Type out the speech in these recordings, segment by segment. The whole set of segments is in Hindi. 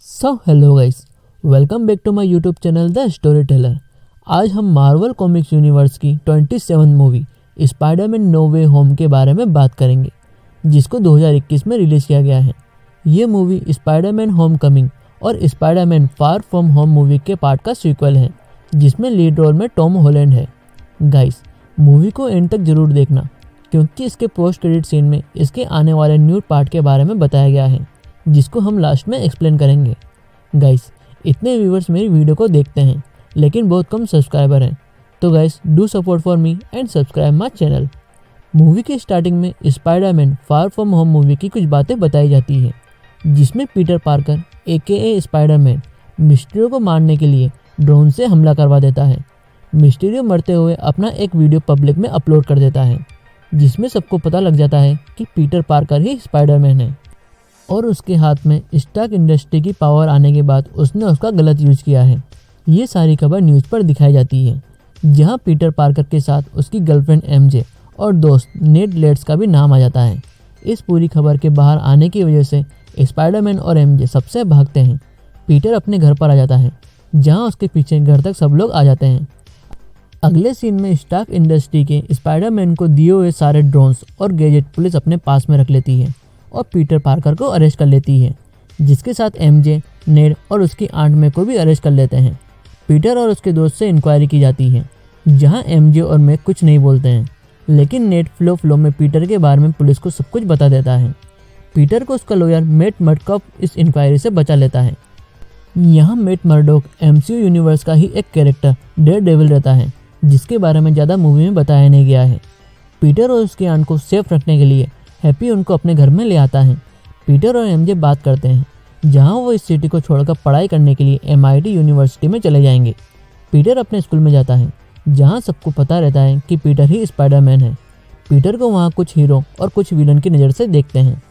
Hello guys, welcome back to my YouTube channel the story teller. आज हम मार्वल कॉमिक्स यूनिवर्स की 27 movie Spider Man no way home के बारे में बात करेंगे, जिसको 2021 में रिलीज़ किया गया है। ये मूवी स्पाइडरमैन होम कमिंग और Spiderman far from home movie के पार्ट का सीक्वल है, जिसमें लीड रोल में टॉम हॉलैंड है। गाइस, मूवी को एंड तक जरूर देखना, क्योंकि इसके पोस्ट क्रेडिट सीन में इसके आने वाले न्यू पार्ट के बारे में बताया गया है, जिसको हम लास्ट में एक्सप्लेन करेंगे। गाइस, इतने व्यूवर्स मेरी वीडियो को देखते हैं, लेकिन बहुत कम सब्सक्राइबर हैं, तो guys do support for me and subscribe my channel. Movie के स्टार्टिंग में Spiderman far from home movie की कुछ बातें बताई जाती है, जिसमें Peter Parker AKA Spiderman Mysterio को मारने के लिए ड्रोन से हमला करवा देता है। मिस्टीरियो मरते हुए अपना एक वीडियो पब्लिक में अपलोड कर देता है, जिसमें सबको पता लग जाता है कि पीटर पार्कर ही स्पाइडरमैन है और उसके हाथ में स्टार्क इंडस्ट्री की पावर आने के बाद उसने उसका गलत यूज किया है। ये सारी खबर न्यूज़ पर दिखाई जाती है, जहां पीटर पार्कर के साथ उसकी गर्लफ्रेंड MJ और दोस्त नेड लेड्स का भी नाम आ जाता है। इस पूरी खबर के बाहर आने की वजह से स्पाइडरमैन और MJ सबसे भागते हैं। पीटर अपने घर पर आ जाता है, जहाँ उसके पीछे घर तक सब लोग आ जाते हैं। अगले सीन में स्टार्क इंडस्ट्री के स्पाइडरमैन को दिए हुए सारे ड्रोन्स और गैजेट पुलिस अपने पास में रख लेती है और पीटर पार्कर को अरेस्ट कर लेती है, जिसके साथ MJ, नेड और उसकी आंट मे को भी अरेस्ट कर लेते हैं। पीटर और उसके दोस्त से इंक्वायरी की जाती है, जहां MJ और मे कुछ नहीं बोलते हैं, लेकिन नेड फ्लो में पीटर के बारे में पुलिस को सब कुछ बता देता है। पीटर को उसका लॉयर मैट मर्डॉक इस इंक्वायरी से बचा लेता है। यहाँ मैट मर्डॉक MCU यूनिवर्स का ही एक कैरेक्टर डेयरडेविल रहता है, जिसके बारे में ज़्यादा मूवी में बताया नहीं गया है। पीटर और उसकी आंट को सेफ रखने के लिए हैप्पी उनको अपने घर में ले आता है। पीटर और MJ बात करते हैं, जहां वो इस सिटी को छोड़कर पढ़ाई करने के लिए MIT यूनिवर्सिटी में चले जाएंगे। पीटर अपने स्कूल में जाता है, जहां सबको पता रहता है कि पीटर ही स्पाइडरमैन है। पीटर को वहां कुछ हीरो और कुछ विलन की नज़र से देखते हैं।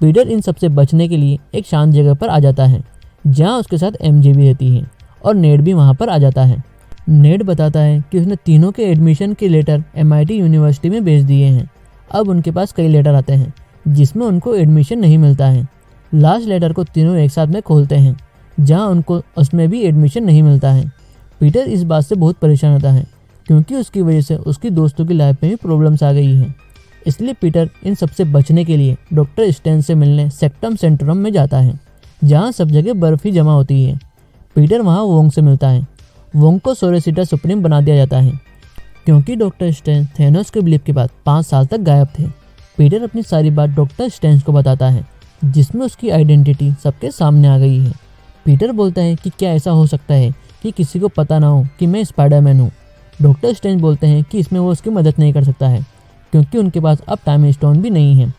पीटर इन सबसे बचने के लिए एक शांत जगह पर आ जाता है, जहाँ उसके साथ MJ भी रहती है और नेड भी वहाँ पर आ जाता है। नेड बताता है कि उसने तीनों के एडमिशन के लेटर MIT यूनिवर्सिटी में भेज दिए हैं। अब उनके पास कई लेटर आते हैं, जिसमें उनको एडमिशन नहीं मिलता है। लास्ट लेटर को तीनों एक साथ में खोलते हैं, जहां उनको उसमें भी एडमिशन नहीं मिलता है। पीटर इस बात से बहुत परेशान होता है, क्योंकि उसकी वजह से उसकी दोस्तों की लाइफ में भी प्रॉब्लम्स आ गई हैं। इसलिए पीटर इन सबसे बचने के लिए डॉक्टर स्ट्रेंज से मिलने सेक्टम सेंट्रम में जाता है, जहाँ सब जगह बर्फ़ ही जमा होती है। पीटर वहाँ वोंग से मिलता है। वोंग को सोलिसिटर सुप्रीम बना दिया जाता है, क्योंकि डॉक्टर स्ट्रेंज थेनोस के ब्लीप के बाद 5 साल तक गायब थे। पीटर अपनी सारी बात डॉक्टर स्ट्रेंज को बताता है, जिसमें उसकी आइडेंटिटी सबके सामने आ गई है। पीटर बोलता है कि क्या ऐसा हो सकता है कि किसी को पता ना हो कि मैं स्पाइडरमैन हूँ। डॉक्टर स्ट्रेंज बोलते हैं कि इसमें वो उसकी मदद नहीं कर सकता है, क्योंकि उनके पास अब टाइम स्टोन भी नहीं है।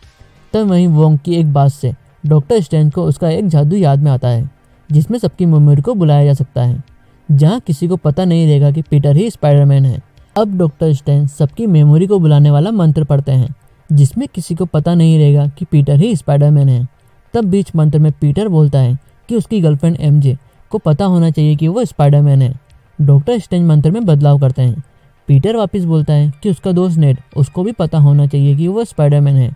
तब वहीं वोंग की एक बात से डॉक्टर स्ट्रेंज को उसका एक जादू याद में आता है, जिसमें सबकी मेमोरी को बुलाया जा सकता है, जहाँ किसी को पता नहीं रहेगा कि पीटर ही स्पाइडरमैन है। अब डॉक्टर स्ट्रेंज सबकी मेमोरी को बुलाने वाला मंत्र पढ़ते हैं, जिसमें किसी को पता नहीं रहेगा कि पीटर ही स्पाइडरमैन है। तब बीच मंत्र में पीटर बोलता है कि उसकी गर्लफ्रेंड MJ को पता होना चाहिए कि वो स्पाइडरमैन है। डॉक्टर स्ट्रेंज मंत्र में बदलाव करते हैं। पीटर वापस बोलता है कि उसका दोस्त नेड, उसको भी पता होना चाहिए कि वो स्पाइडरमैन है।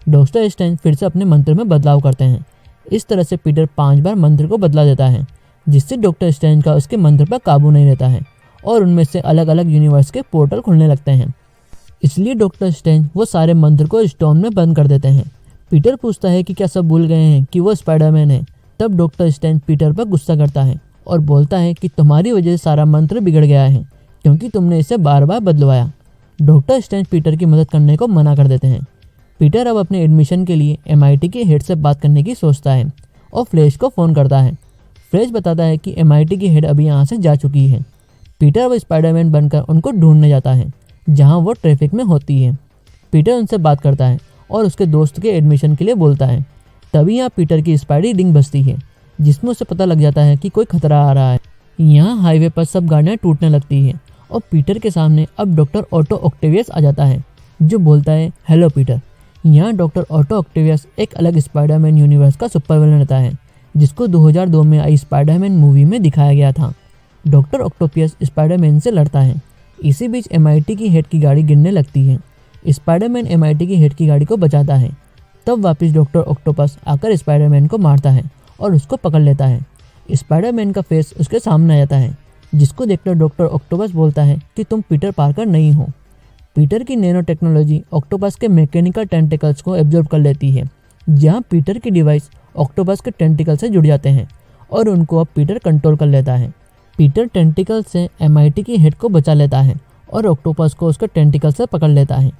डॉक्टर स्ट्रेंज फिर से अपने मंत्र में बदलाव करते हैं। इस तरह से पीटर 5 बार मंत्र को बदला देता है, जिससे डॉक्टर स्ट्रेंज का उसके मंत्र पर काबू नहीं रहता है और उनमें से अलग अलग यूनिवर्स के पोर्टल खुलने लगते हैं। इसलिए डॉक्टर स्ट्रेंज वो सारे मंत्र को स्टोन में बंद कर देते हैं। पीटर पूछता है कि क्या सब भूल गए हैं कि वो स्पाइडरमैन है। तब डॉक्टर स्ट्रेंज पीटर पर गुस्सा करता है और बोलता है कि तुम्हारी वजह से सारा मंत्र बिगड़ गया है, क्योंकि तुमने इसे बार बार बदलवाया। डॉक्टर स्ट्रेंज पीटर की मदद करने को मना कर देते हैं। पीटर अब अपने एडमिशन के लिए MIT के हेड से बात करने की सोचता है और फ्लैश को फ़ोन करता है। फ्लैश बताता है कि MIT की हेड अभी यहाँ से जा चुकी है। पीटर अब स्पाइडरमैन बनकर उनको ढूंढने जाता है, जहां वो ट्रैफिक में होती है। पीटर उनसे बात करता है और उसके दोस्त के एडमिशन के लिए बोलता है। तभी यहाँ पीटर की स्पाइडी रिंग बजती है, जिसमें उसे पता लग जाता है कि कोई खतरा आ रहा है। यहाँ हाईवे पर सब गाड़ियाँ टूटने लगती हैं और पीटर के सामने अब डॉक्टर ऑटो ऑक्टेवियस आ जाता है, जो बोलता है, हेलो पीटर। यहाँ डॉक्टर ऑटो ऑक्टेवियस एक अलग स्पाइडरमैन यूनिवर्स का सुपर विलन रहता है, जिसको 2002 में आई स्पाइडरमैन मूवी में दिखाया गया था। डॉक्टर ऑक्टोपियस स्पाइडरमैन से लड़ता है। इसी बीच MIT की हेड की गाड़ी गिरने लगती है। स्पाइडरमैन MIT की हेड की गाड़ी को बचाता है। तब वापस डॉक्टर ऑक्टोपस आकर स्पाइडरमैन को मारता है और उसको पकड़ लेता है। स्पाइडरमैन का फेस उसके सामने आ जाता है, जिसको देखकर डॉक्टर ऑक्टोपस बोलता है कि तुम पीटर पार्कर नहीं हो। पीटर की नैनो टेक्नोलॉजी ऑक्टोपस के मैकेनिकल टेंटिकल्स को एब्जॉर्ब कर लेती है, जहां पीटर की डिवाइस ऑक्टोपस के टेंटिकल से जुड़ जाते हैं और उनको अब पीटर कंट्रोल कर लेता है। पीटर टेंटिकल से MIT की हेड को बचा लेता है और ऑक्टोपस को उसके टेंटिकल से पकड़ लेता है।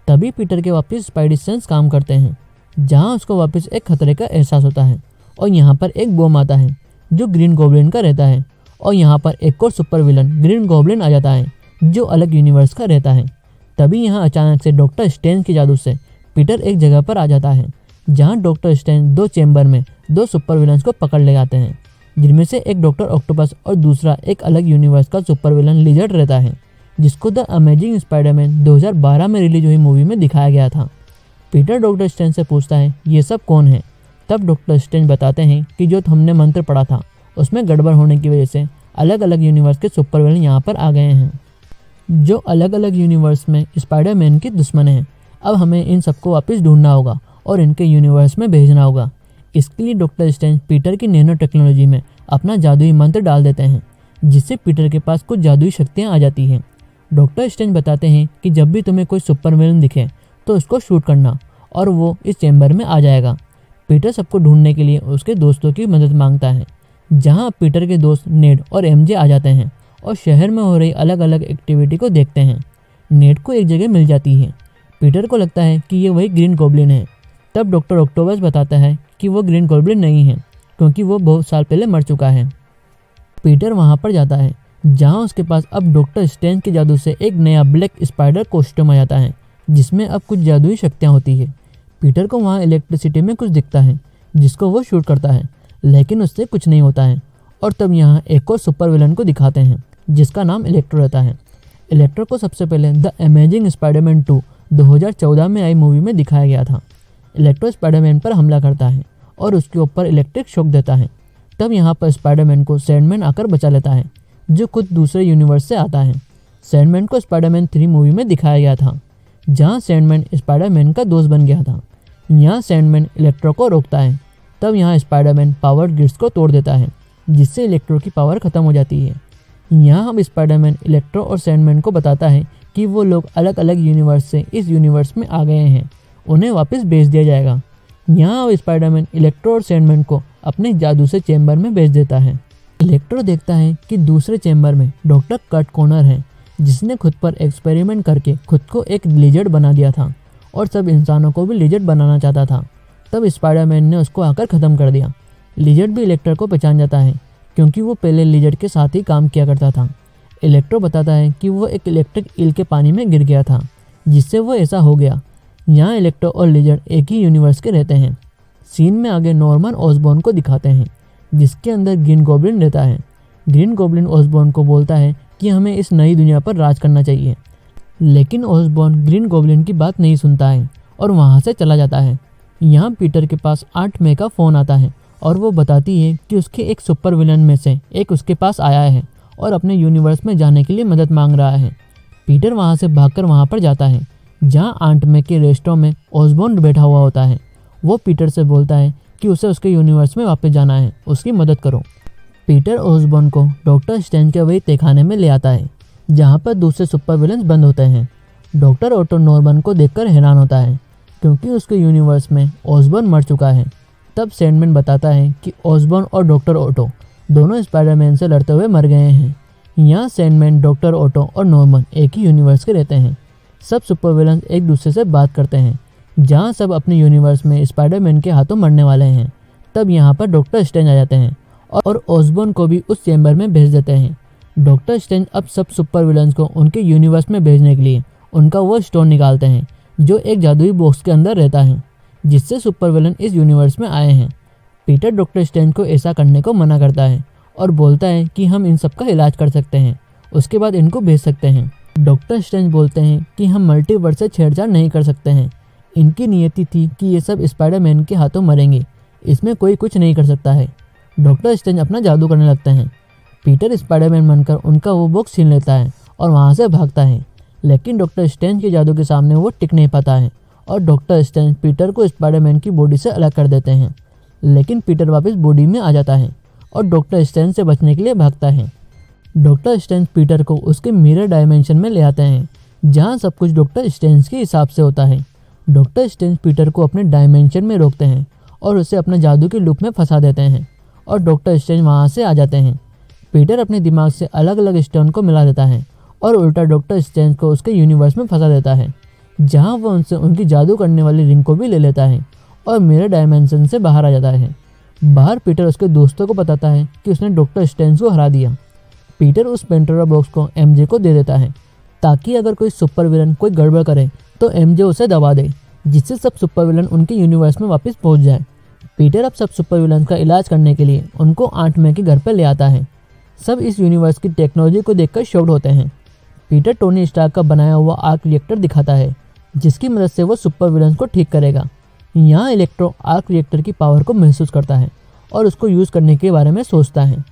तभी पीटर के वापस स्पाइडी सेंस काम करते हैं, जहां उसको वापस एक खतरे का एहसास होता है और यहाँ पर एक बॉम्ब आता है जो ग्रीन गॉब्लिन का रहता है और यहाँ पर एक और सुपर विलन ग्रीन गॉब्लिन आ जाता है जो अलग यूनिवर्स का रहता है। तभी यहाँ अचानक से डॉक्टर स्ट्रेंज के जादू से पीटर एक जगह पर आ जाता है, जहाँ डॉक्टर स्ट्रेंज 2 चेंबर में 2 सुपर विलन्स को पकड़ ले जाते हैं, जिनमें से एक डॉक्टर ऑक्टोपस और दूसरा एक अलग यूनिवर्स का सुपर विलन लिजर्ड रहता है, जिसको द अमेजिंग स्पाइडरमैन 2012 में रिलीज हुई मूवी में दिखाया गया था। पीटर डॉक्टर स्ट्रेंज से पूछता है ये सब कौन है। तब डॉक्टर स्ट्रेंज बताते हैं कि जो हमने मंत्र पढ़ा था उसमें गड़बड़ होने की वजह से अलग अलग यूनिवर्स के सुपर विलन यहाँ पर आ गए हैं, जो अलग अलग यूनिवर्स में स्पाइडरमैन के दुश्मन हैं। अब हमें इन सबको वापस ढूंढना होगा और इनके यूनिवर्स में भेजना होगा। इसके लिए डॉक्टर स्ट्रेंज पीटर की नैनो टेक्नोलॉजी में अपना जादुई मंत्र डाल देते हैं, जिससे पीटर के पास कुछ जादुई शक्तियाँ आ जाती हैं। डॉक्टर स्ट्रेंज बताते हैं कि जब भी तुम्हें कोई सुपर विलन दिखे तो उसको शूट करना और वो इस चैम्बर में आ जाएगा। पीटर सबको ढूंढने के लिए उसके दोस्तों की मदद मांगता है, जहाँ पीटर के दोस्त नेड और MJ आ जाते हैं और शहर में हो रही अलग अलग एक्टिविटी को देखते हैं। नेड को एक जगह मिल जाती है। पीटर को लगता है कि ये वही ग्रीन गॉब्लिन है। तब डॉक्टर ऑक्टोपस बताता है कि वो ग्रीन गॉब्लिन नहीं है, क्योंकि वो बहुत साल पहले मर चुका है। पीटर वहाँ पर जाता है, जहाँ उसके पास अब डॉक्टर स्ट्रेंज के जादू से एक नया ब्लैक स्पाइडर कॉस्ट्यूम आ जाता है, जिसमें अब कुछ जादुई शक्तियाँ होती है। पीटर को वहाँ इलेक्ट्रिसिटी में कुछ दिखता है, जिसको वो शूट करता है, लेकिन उससे कुछ नहीं होता है। और तब यहाँ एक और सुपर विलन को दिखाते हैं, जिसका नाम इलेक्ट्रो रहता है। इलेक्ट्रो को सबसे पहले द अमेजिंग स्पाइडरमैन 2 2014 में आई मूवी में दिखाया गया था। इलेक्ट्रो स्पाइडरमैन पर हमला करता है और उसके ऊपर इलेक्ट्रिक शॉक देता है। तब यहाँ पर स्पाइडरमैन को सैंडमैन आकर बचा लेता है, जो खुद दूसरे यूनिवर्स से आता है। सैंडमैन को स्पाइडरमैन 3 मूवी में दिखाया गया था, जहाँ सैंडमैन स्पाइडरमैन का दोस्त बन गया था। यहाँ सैंडमैन इलेक्ट्रो को रोकता है। तब यहाँ स्पाइडरमैन पावर ग्रिड्स को तोड़ देता है, जिससे इलेक्ट्रो की पावर खत्म हो जाती है। यहाँ हम स्पाइडरमैन इलेक्ट्रो और सैंडमैन को बताता है कि वो लोग अलग अलग यूनिवर्स से इस यूनिवर्स में आ गए हैं, उन्हें वापस भेज दिया जाएगा। यहाँ अब स्पाइडरमैन इलेक्ट्रो और सैंडमैन को अपने जादू से चैम्बर में भेज देता है। इलेक्ट्रो देखता है कि दूसरे चैम्बर में डॉक्टर कर्ट कॉनर है, जिसने खुद पर एक्सपेरिमेंट करके खुद को एक लिजर्ड बना दिया था और सब इंसानों को भी लिजर्ड बनाना चाहता था। तब स्पाइडरमैन ने उसको आकर ख़त्म कर दिया। लिजर्ड भी इलेक्ट्रो को पहचान जाता है, क्योंकि वो पहले लिजर्ड के साथ ही काम किया करता था। इलेक्ट्रो बताता है कि वो एक इलेक्ट्रिक ईल के पानी में गिर गया था, जिससे वो ऐसा हो गया। यहाँ इलेक्ट्रो और लिजर्ड एक ही यूनिवर्स के रहते हैं। सीन में आगे नॉर्मन ऑसबॉर्न को दिखाते हैं, जिसके अंदर ग्रीन गॉब्लिन रहता है। ग्रीन गॉब्लिन ऑसबॉर्न को बोलता है कि हमें इस नई दुनिया पर राज करना चाहिए, लेकिन ऑसबॉर्न ग्रीन गॉब्लिन की बात नहीं सुनता है और वहाँ से चला जाता है। यहाँ पीटर के पास ऑट मे का फ़ोन आता है और वो बताती है कि उसके एक सुपर विलन में से एक उसके पास आया है और अपने यूनिवर्स में जाने के लिए मदद मांग रहा है। पीटर वहाँ से भागकर वहाँ पर जाता है, जहाँ ऑट मे के रेस्टोरेंट में ऑसबॉर्न बैठा हुआ होता है। वो पीटर से बोलता है कि उसे उसके यूनिवर्स में वापस जाना है, उसकी मदद करो। पीटर ऑसबॉर्न को डॉक्टर स्ट्रेंज के वही तहखाने में ले आता है, जहाँ पर दूसरे सुपर विलन्स बंद होते हैं। डॉक्टर ऑटो नॉर्मन को देखकर हैरान होता है, क्योंकि उसके यूनिवर्स में ऑसबॉर्न मर चुका है। तब सैंडमैन बताता है कि ऑसबॉर्न और डॉक्टर ऑटो दोनों स्पाइडरमैन से लड़ते हुए मर गए हैं। यहाँ सैंडमैन, डॉक्टर ऑटो और नॉर्मन एक ही यूनिवर्स के रहते हैं। सब सुपर विलन्स एक दूसरे से बात करते हैं, जहाँ सब अपने यूनिवर्स में स्पाइडरमैन के हाथों मरने वाले हैं। तब यहाँ पर डॉक्टर स्ट्रेंज आ जाते हैं और ऑसबॉर्न को भी उस चैम्बर में भेज देते हैं। डॉक्टर स्ट्रेंज अब सब सुपर विलन्स को उनके यूनिवर्स में भेजने के लिए उनका वो स्टोन निकालते हैं, जो एक जादुई बॉक्स के अंदर रहता है, जिससे सुपर विलन इस यूनिवर्स में आए हैं। पीटर डॉक्टर स्ट्रेंज को ऐसा करने को मना करता है और बोलता है कि हम इन सब का इलाज कर सकते हैं, उसके बाद इनको भेज सकते हैं। डॉक्टर स्ट्रेंज बोलते हैं कि हम मल्टीवर्स से छेड़छाड़ नहीं कर सकते हैं। इनकी नियति थी कि ये सब स्पाइडरमैन के हाथों मरेंगे, इसमें कोई कुछ नहीं कर सकता है। डॉक्टर स्ट्रेंज अपना जादू करने लगते हैं। पीटर स्पाइडरमैन बनकर उनका वो बॉक्स छीन लेता है और वहाँ से भागता है, लेकिन डॉक्टर स्ट्रेंज के जादू के सामने वो टिक नहीं पाता है और डॉक्टर स्ट्रेंज पीटर को स्पाइडरमैन की बॉडी से अलग कर देते हैं। लेकिन पीटर वापस बॉडी में आ जाता है और डॉक्टर स्ट्रेंज से बचने के लिए भागता है। डॉक्टर स्ट्रेंज पीटर को उसके मिरर डायमेंशन में ले आते हैं, जहाँ सब कुछ डॉक्टर स्ट्रेंज के हिसाब से होता है। डॉक्टर स्ट्रेंज पीटर को अपने डायमेंशन में रोकते हैं और उसे अपने जादू के लूप में फंसा देते हैं और डॉक्टर स्ट्रेंज वहाँ से आ जाते हैं। पीटर अपने दिमाग से अलग अलग स्टोन को मिला देता है और उल्टा डॉक्टर स्ट्रेंज को उसके यूनिवर्स में फंसा देता है, जहाँ वो उनसे उनकी जादू करने वाली रिंग को भी ले लेता है और मिरर डायमेंशन से बाहर आ जाता है। बाहर पीटर उसके दोस्तों को बताता है कि उसने डॉक्टर स्ट्रेंज को हरा दिया। पीटर उस पेंडोरा बॉक्स को एमजे को दे देता है ताकि अगर कोई सुपर विलन कोई गड़बड़ करे तो एमजे उसे दबा दे, जिससे सब सुपर विलन उनके यूनिवर्स में वापस पहुंच जाए। पीटर अब सब सुपर विलन का इलाज करने के लिए उनको आंट मै के घर पर ले आता है। सब इस यूनिवर्स की टेक्नोलॉजी को देखकर शॉक्ड होते हैं। पीटर टोनी स्टार्क का बनाया हुआ आर्क रिएक्टर दिखाता है, जिसकी मदद से वो सुपर विलन को ठीक करेगा। यहाँ इलेक्ट्रो आर्क रिएक्टर की पावर को महसूस करता है और उसको यूज़ करने के बारे में सोचता है।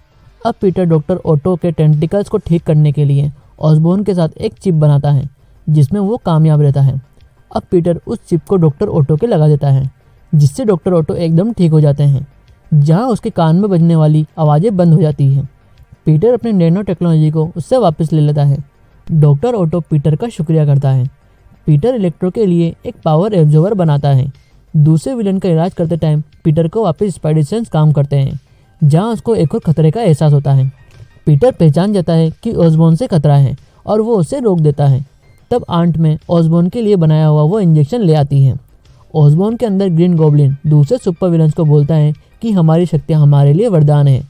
अब पीटर डॉक्टर ओटो के टेंटिकल्स को ठीक करने के लिए ऑसबॉर्न के साथ एक चिप बनाता है, जिसमें वो कामयाब रहता है। अब पीटर उस चिप को डॉक्टर ओटो के लगा देता है, जिससे डॉक्टर ओटो एकदम ठीक हो जाते हैं, जहाँ उसके कान में बजने वाली आवाज़ें बंद हो जाती हैं। पीटर अपने नैनो टेक्नोलॉजी को उससे वापस ले लेता है। डॉक्टर ओटो पीटर का शुक्रिया करता है। पीटर इलेक्ट्रो के लिए एक पावर एब्जॉर्बर बनाता है। दूसरे विलन का इलाज करते टाइम पीटर को वापस स्पाइडर सेंस काम करते हैं, जहाँ उसको एक और खतरे का एहसास होता है। पीटर पहचान जाता है कि ऑसबॉर्न से खतरा है और वो उसे रोक देता है। तब आंट मै ऑसबॉर्न के लिए बनाया हुआ वो इंजेक्शन ले आती है। ऑसबॉर्न के अंदर ग्रीन गॉब्लिन दूसरे सुपर विलन्स को बोलता है कि हमारी शक्तियाँ हमारे लिए वरदान है।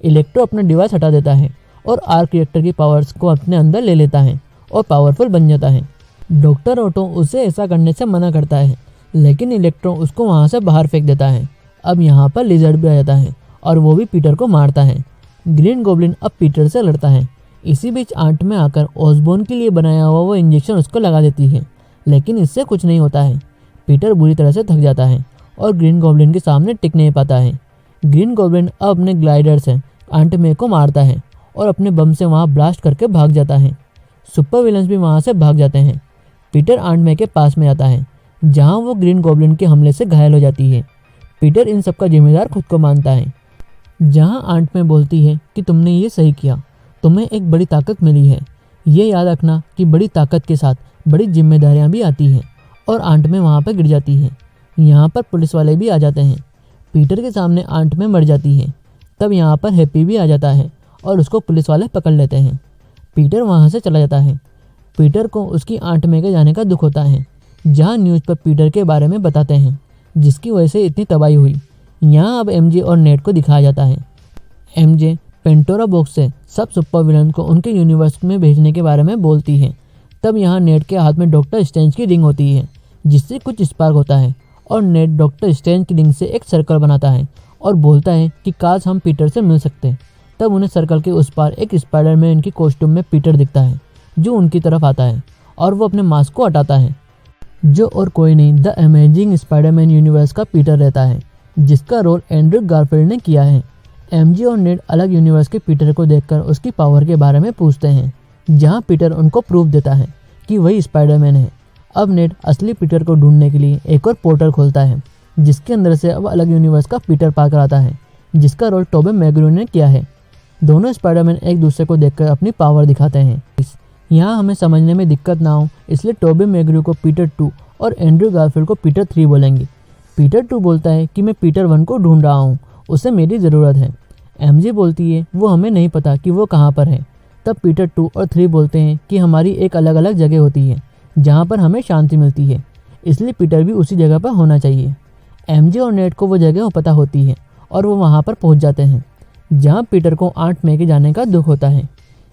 इलेक्ट्रो अपना डिवाइस हटा देता है और आर्क रिएक्टर की पावर्स को अपने अंदर ले लेता है और पावरफुल बन जाता है। डॉक्टर ओटो उसे ऐसा करने से मना करता है, लेकिन इलेक्ट्रो उसको वहाँ से बाहर फेंक देता है। अब यहाँ पर लिजर्ड भी आ जाता है और वो भी पीटर को मारता है। ग्रीन गॉब्लिन अब पीटर से लड़ता है। इसी बीच आंट में आकर ऑसबॉर्न के लिए बनाया हुआ वो इंजेक्शन उसको लगा देती है, लेकिन इससे कुछ नहीं होता है। पीटर बुरी तरह से थक जाता है और ग्रीन गॉब्लिन के सामने टिक नहीं पाता है। ग्रीन गॉब्लिन अब अपने ग्लाइडर से आंट में को मारता है और अपने बम से वहाँ ब्लास्ट करके भाग जाता है। सुपर विलन्स भी वहाँ से भाग जाते हैं। पीटर आंट में के पास में आता है, जहाँ वो ग्रीन गॉब्लिन के हमले से घायल हो जाती है। पीटर इन सब का जिम्मेदार खुद को मानता है। जहाँ आंट में बोलती है कि तुमने ये सही किया, तुम्हें एक बड़ी ताकत मिली है। ये याद रखना कि बड़ी ताकत के साथ बड़ी जिम्मेदारियाँ भी आती हैं। और आंट में वहाँ पर गिर जाती है। यहाँ पर पुलिस वाले भी आ जाते हैं। पीटर के सामने आंट में मर जाती है। तब यहाँ पर हैप्पी भी आ जाता है और उसको पुलिस वाले पकड़ लेते हैं। पीटर वहाँ से चला जाता है। पीटर को उसकी आंट में के जाने का दुख होता है, जहाँ न्यूज़ पर पीटर के बारे में बताते हैं, जिसकी वजह से इतनी तबाही हुई। यहाँ अब एमजे और नेट को दिखाया जाता है। एमजे पेंडोरा बॉक्स से सब सुपर विलन को उनके यूनिवर्स में भेजने के बारे में बोलती है। तब यहाँ नेट के हाथ में डॉक्टर स्ट्रेंज की रिंग होती है, जिससे कुछ स्पार्क होता है और नेट डॉक्टर स्ट्रेंज की रिंग से एक सर्कल बनाता है और बोलता है कि काश हम पीटर से मिल सकते। तब उन्हें सर्कल के उस पार एक स्पाइडरमैन की कॉस्ट्यूम में पीटर दिखता है, जो उनकी तरफ आता है और वो अपने मास्क को हटाता है, जो और कोई नहीं द अमेजिंग स्पाइडरमैन यूनिवर्स का पीटर रहता है, जिसका रोल एंड्रू गारफील्ड ने किया है। एमजे और नेट अलग यूनिवर्स के पीटर को देखकर उसकी पावर के बारे में पूछते हैं, जहां पीटर उनको प्रूफ देता है कि वही स्पाइडरमैन है। अब नेट असली पीटर को ढूंढने के लिए एक और पोर्टल खोलता है, जिसके अंदर से अब अलग यूनिवर्स का पीटर पार्कर आता है, जिसका रोल टोबे मैगुइर ने किया है। दोनों स्पाइडरमैन एक दूसरे को देखकर अपनी पावर दिखाते हैं। यहाँ हमें समझने में दिक्कत ना हो, इसलिए टोबे मैगुइर को पीटर 2 और एंड्रू गारफील्ड को पीटर 3 बोलेंगे। पीटर 2 बोलता है कि मैं पीटर 1 को ढूंढ रहा हूँ, उसे मेरी ज़रूरत है। एमजे बोलती है वो हमें नहीं पता कि वो कहाँ पर है। तब पीटर 2 और 3 बोलते हैं कि हमारी एक अलग अलग जगह होती है, जहाँ पर हमें शांति मिलती है, इसलिए पीटर भी उसी जगह पर होना चाहिए। एमजे और नेट को वो जगह पता होती है और वो वहाँ पर पहुँच जाते हैं, जहाँ पीटर को आंट मै के जाने का दुख होता है।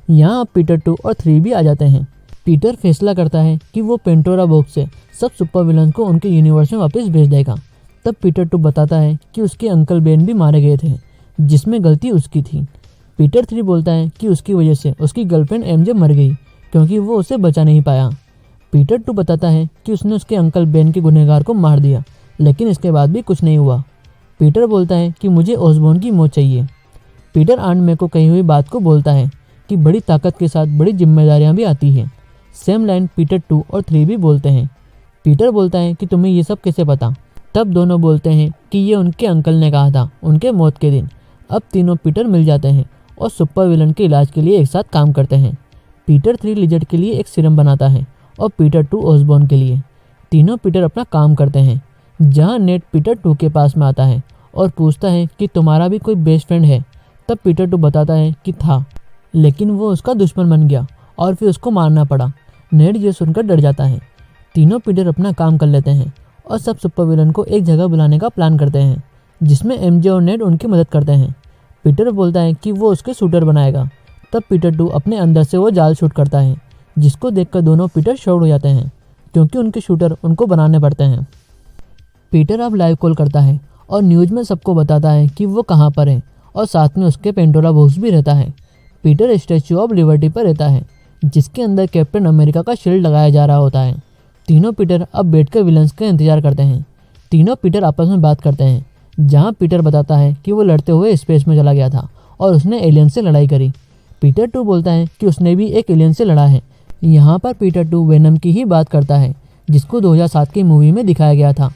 यहाँ पीटर 2 और 3 भी आ जाते हैं। पीटर फैसला करता है कि वो पेंडोरा बॉक्स से सब सुपर विलन को उनके यूनिवर्स में वापस भेज देगा। तब पीटर 2 बताता है कि उसके अंकल बेन भी मारे गए थे, जिसमें गलती उसकी थी। पीटर 3 बोलता है कि उसकी वजह से उसकी गर्लफ्रेंड एमजे मर गई, क्योंकि वो उसे बचा नहीं पाया। पीटर 2 बताता है कि उसने उसके अंकल बेन के गुनहगार को मार दिया, लेकिन इसके बाद भी कुछ नहीं हुआ। पीटर बोलता है कि मुझे ऑसबॉर्न की मौत चाहिए। पीटर आंट मै को कही हुई बात को बोलता है कि बड़ी ताकत के साथ बड़ी जिम्मेदारियां भी आती हैं। सेम लाइन पीटर 2 और 3 भी बोलते हैं। पीटर बोलता है कि तुम्हें ये सब कैसे पता। तब दोनों बोलते हैं कि ये उनके अंकल ने कहा था उनके मौत के दिन। अब तीनों पीटर मिल जाते हैं और सुपर विलन के इलाज के लिए एक साथ काम करते हैं। पीटर 3 लिजर्ड के लिए एक सीरम बनाता है और पीटर 2 ओसबॉर्न के लिए। तीनों पीटर अपना काम करते हैं। जहाँ नेड पीटर 2 के पास में आता है और पूछता है कि तुम्हारा भी कोई बेस्ट फ्रेंड है, तब पीटर 2 बताता है कि था, लेकिन वो उसका दुश्मन बन गया और फिर उसको मारना पड़ा। नेड ये सुनकर डर जाता है। तीनों पीटर अपना काम कर लेते हैं और सब सुपर विलन को एक जगह बुलाने का प्लान करते हैं, जिसमें एमजे और नेड उनकी मदद करते हैं। पीटर बोलता है कि वो उसके शूटर बनाएगा। तब पीटर 2 अपने अंदर से वो जाल शूट करता है, जिसको देखकर दोनों पीटर शॉक हो जाते हैं क्योंकि उनके शूटर उनको बनाने पड़ते हैं। पीटर अब लाइव कॉल करता है और न्यूज़ में सबको बताता है कि वो कहाँ पर है और साथ में उसके पेंडोरा बॉक्स भी रहता है। पीटर स्टैच्यू ऑफ लिबर्टी पर रहता है, जिसके अंदर कैप्टन अमेरिका का शील्ड लगाया जा रहा होता है। तीनों पीटर अब बैठकर विलन्स का इंतजार करते हैं। तीनों पीटर आपस में बात करते हैं, जहाँ पीटर बताता है कि वो लड़ते हुए स्पेस में चला गया था और उसने एलियन से लड़ाई करी। पीटर 2 बोलता है कि उसने भी एक एलियन से लड़ा है। यहाँ पर पीटर 2 वेनम की ही बात करता है, जिसको 2007 की मूवी में दिखाया गया था।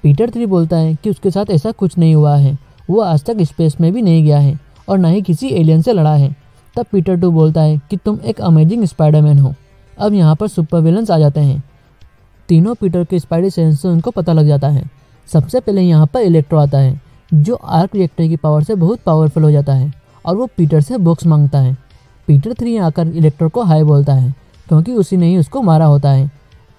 पीटर 3 बोलता है कि उसके साथ ऐसा कुछ नहीं हुआ है, वो आज तक स्पेस में भी नहीं गया है और ना ही किसी एलियन से लड़ा है। तब पीटर 2 बोलता है कि तुम एक अमेजिंग स्पाइडरमैन हो। अब यहाँ पर सुपर विलन्स आ जाते हैं। तीनों पीटर के स्पाइडर सेंस से उनको पता लग जाता है। सबसे पहले यहाँ पर इलेक्ट्रो आता है, जो आर्क रिएक्टर की पावर से बहुत पावरफुल हो जाता है और वो पीटर से बॉक्स मांगता है। पीटर 3 आकर इलेक्ट्रो को हाई बोलता है क्योंकि उसी ने ही उसको मारा होता है।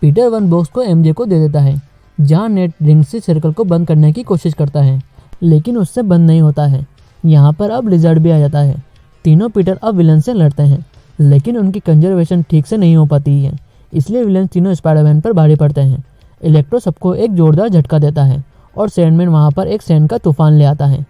पीटर 1 बॉक्स को एमजे को दे देता है, जहाँ नेट रिंग से सर्कल को बंद करने की कोशिश करता है, लेकिन उससे बंद नहीं होता है। यहाँ पर अब लिजर्ड भी आ जाता है। तीनों पीटर अब विलन से लड़ते हैं, लेकिन उनकी कंजर्वेशन ठीक से नहीं हो पाती है, इसलिए विलन तीनों स्पाइडरमैन पर भारी पड़ते हैं। इलेक्ट्रो सबको एक जोरदार झटका देता है और सैंडमैन वहाँ पर एक सैंड का तूफान ले आता है।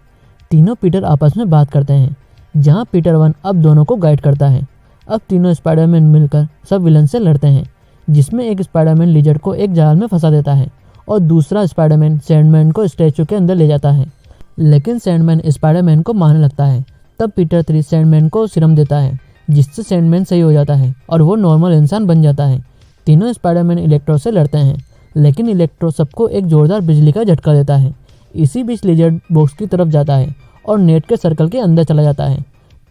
तीनों पीटर आपस में बात करते हैं, जहाँ पीटर 1 अब दोनों को गाइड करता है। अब तीनों स्पाइडरमैन मिलकर सब विलन से लड़ते हैं, जिसमें एक स्पाइडरमैन लिजर्ड को एक जाल में फंसा देता है और दूसरा स्पाइडरमैन सैंडमैन को स्टैचू के अंदर ले जाता है, लेकिन सैंडमैन स्पाइडरमैन को मारने लगता है। तब पीटर 3 सैंडमैन को सीरम देता है, जिससे सैंडमैन सही हो जाता है और वो नॉर्मल इंसान बन जाता है। तीनों स्पाइडरमैन इलेक्ट्रो से लड़ते हैं, लेकिन इलेक्ट्रो सबको एक जोरदार बिजली का झटका देता है। इसी बीच लिजर्ड बॉक्स की तरफ जाता है और नेट के सर्कल के अंदर चला जाता है।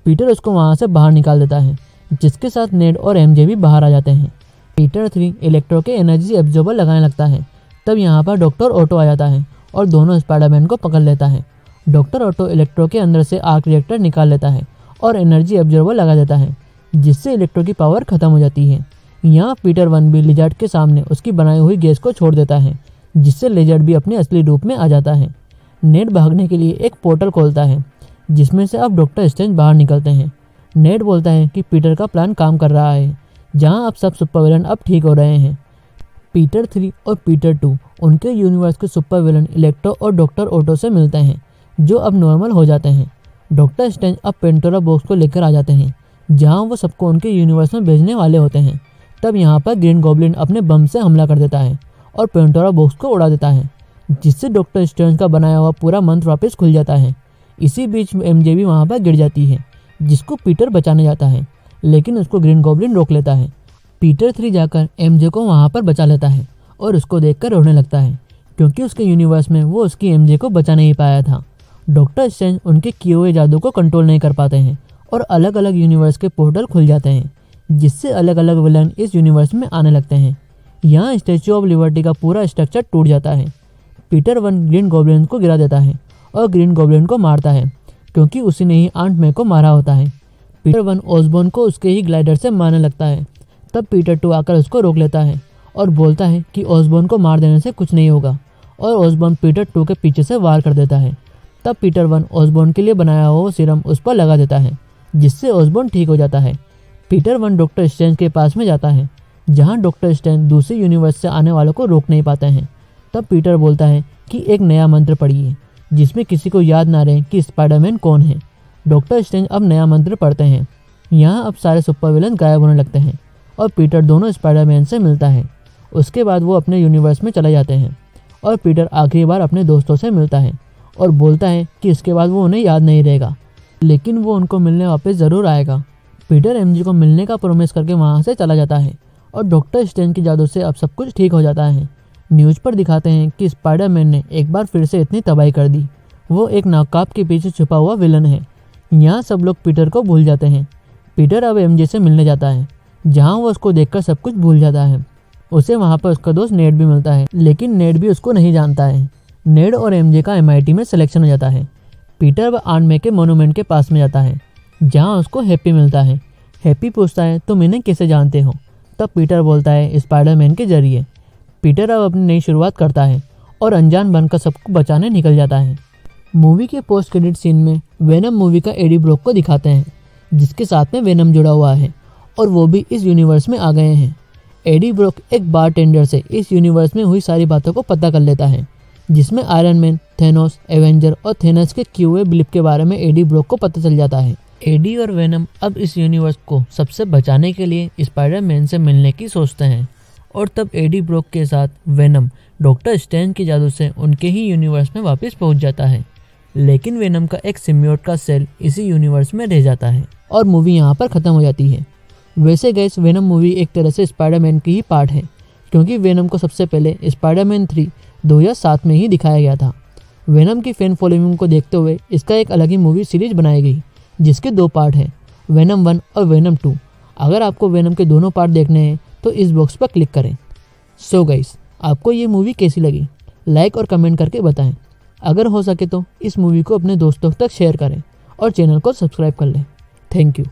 पीटर उसको वहाँ से बाहर निकाल देता है, जिसके साथ नेड और एमजे भी बाहर आ जाते हैं। पीटर 3 इलेक्ट्रो के एनर्जी एब्जॉर्बर लगाने लगता है। तब यहाँ पर डॉक्टर ऑटो आ जाता है और दोनों स्पाइडरमैन को पकड़ लेता है। डॉक्टर ऑटो इलेक्ट्रो के अंदर से आर्क रिएक्टर निकाल लेता है और एनर्जी एब्जॉर्बर लगा देता है, जिससे इलेक्ट्रो की पावर खत्म हो जाती है। यहाँ पीटर 1 भी लिजर्ड के सामने उसकी बनाई हुई गैस को छोड़ देता है, जिससे लिजर्ड भी अपने असली रूप में आ जाता है। नेड भागने के लिए एक पोर्टल खोलता है, जिसमें से अब डॉक्टर स्ट्रेंज बाहर निकलते हैं। नेड बोलता है कि पीटर का प्लान काम कर रहा है, जहाँ अब सब सुपर विलन अब ठीक हो रहे हैं। पीटर 3 और पीटर 2 उनके यूनिवर्स के सुपर विलन इलेक्ट्रो और डॉक्टर ऑटो से मिलते हैं, जो अब नॉर्मल हो जाते हैं। डॉक्टर स्ट्रेंज अब पेंटोरा बॉक्स को लेकर आ जाते हैं, जहाँ वो सबको उनके यूनिवर्स में भेजने वाले होते हैं। तब यहाँ पर ग्रीन गॉब्लिन अपने बम से हमला कर देता है और पेंटोरा बॉक्स को उड़ा देता है, जिससे डॉक्टर स्ट्रेंज का बनाया हुआ पूरा मंत्र वापस खुल जाता है। इसी बीच एमजे भी वहाँ पर गिर जाती है, जिसको पीटर बचाने जाता है, लेकिन उसको ग्रीन गॉब्लिन रोक लेता है। पीटर 3 जाकर एमजे को वहाँ पर बचा लेता है और उसको देखकर रोने लगता है, क्योंकि उसके यूनिवर्स में वो उसकी एमजे को बचा नहीं पाया था। डॉक्टर स्ट्रेंज उनके किए हुए जादू को कंट्रोल नहीं कर पाते हैं और अलग अलग यूनिवर्स के पोर्टल खुल जाते हैं, जिससे अलग अलग विलन इस यूनिवर्स में आने लगते हैं। यहाँ स्टैच्यू ऑफ लिबर्टी का पूरा स्ट्रक्चर टूट जाता है। पीटर 1 ग्रीन गॉब्लिन को गिरा देता है और ग्रीन गॉब्लिन को मारता है, क्योंकि उसी ने ही आंट मे को मारा होता है। पीटर 1 ओसबॉर्न को उसके ही ग्लाइडर से मारने लगता है। तब पीटर 2 आकर उसको रोक लेता है और बोलता है कि ओसबॉर्न को मार देने से कुछ नहीं होगा, और ओसबॉर्न पीटर 2 के पीछे से वार कर देता है। तब पीटर 1 ओसबॉर्न के लिए बनाया हुआ सीरम उस पर लगा देता है, जिससे ओसबॉर्न ठीक हो जाता है। पीटर 1 डॉक्टर स्ट्रेंज के पास में जाता है, जहाँ डॉक्टर स्ट्रेंज दूसरे यूनिवर्स से आने वालों को रोक नहीं पाते हैं। तब पीटर बोलता है कि एक नया मंत्र पढ़िए, जिसमें किसी को याद ना रहे कि स्पाइडरमैन कौन है। डॉक्टर स्ट्रेंज अब नया मंत्र पढ़ते हैं। यहाँ अब सारे सुपर विलन गायब होने लगते हैं और पीटर दोनों स्पाइडरमैन से मिलता है। उसके बाद वो अपने यूनिवर्स में चले जाते हैं और पीटर आखिरी बार अपने दोस्तों से मिलता है और बोलता है कि इसके बाद वो उन्हें याद नहीं रहेगा, लेकिन वो उनको मिलने वापस ज़रूर आएगा। पीटर एमजे को मिलने का प्रॉमिस करके वहाँ से चला जाता है और डॉक्टर स्ट्रेंज की जादू से अब सब कुछ ठीक हो जाता है। न्यूज़ पर दिखाते हैं कि स्पाइडरमैन ने एक बार फिर से इतनी तबाही कर दी। वो एक नकाब के पीछे छुपा हुआ विलन है। यहाँ सब लोग पीटर को भूल जाते हैं। पीटर अब एमजे से मिलने जाता है, जहाँ वो उसको देखकर सब कुछ भूल जाता है। उसे वहाँ पर उसका दोस्त नेड भी मिलता है, लेकिन नेड भी उसको नहीं जानता है। नेड और एमजे का MIT में सिलेक्शन हो जाता है। पीटर अब ऑन मे के मोनूमेंट के पास में जाता है, जहाँ उसको हैप्पी मिलता है। हैप्पी पूछता है तुम इन्हें कैसे जानते हो? तब पीटर बोलता है स्पाइडरमैन के जरिए। पीटर अब अपनी नई शुरुआत करता है और अनजान बनकर सबको बचाने निकल जाता है। मूवी के पोस्ट क्रेडिट सीन में वेनम मूवी का एडी ब्रॉक को दिखाते हैं, जिसके साथ में वेनम जुड़ा हुआ है और वो भी इस यूनिवर्स में आ गए हैं। एडी ब्रॉक एक बारटेंडर से इस यूनिवर्स में हुई सारी बातों को पता कर लेता है, जिसमें आयरन मैन, थेनोस, एवेंजर और थेनस के किए हुए ब्लिप के बारे में एडी ब्रॉक को पता चल जाता है। एडी और वेनम अब इस यूनिवर्स को सबसे बचाने के लिए स्पाइडरमैन से मिलने की सोचते हैं, और तब एडी ब्रॉक के साथ वेनम डॉक्टर स्ट्रेंज के जादू से उनके ही यूनिवर्स में वापस पहुंच जाता है। लेकिन वेनम का एक सिम्बियोट का सेल इसी यूनिवर्स में रह जाता है और मूवी यहाँ पर ख़त्म हो जाती है। वैसे गाइस, वेनम मूवी एक तरह से स्पाइडरमैन की ही पार्ट है, क्योंकि वेनम को सबसे पहले स्पाइडरमैन 3 2007 में ही दिखाया गया था। वेनम की फैन फॉलोइंग को देखते हुए इसका एक अलग ही मूवी सीरीज बनाई गई, जिसके 2 पार्ट हैं, वेनम 1 और वेनम 2। अगर आपको वेनम के दोनों पार्ट देखने हैं तो इस बॉक्स पर क्लिक करें। सो गाइस, आपको ये मूवी कैसी लगी? लाइक और कमेंट करके बताएं। अगर हो सके तो इस मूवी को अपने दोस्तों तक शेयर करें और चैनल को सब्सक्राइब कर लें। Thank you.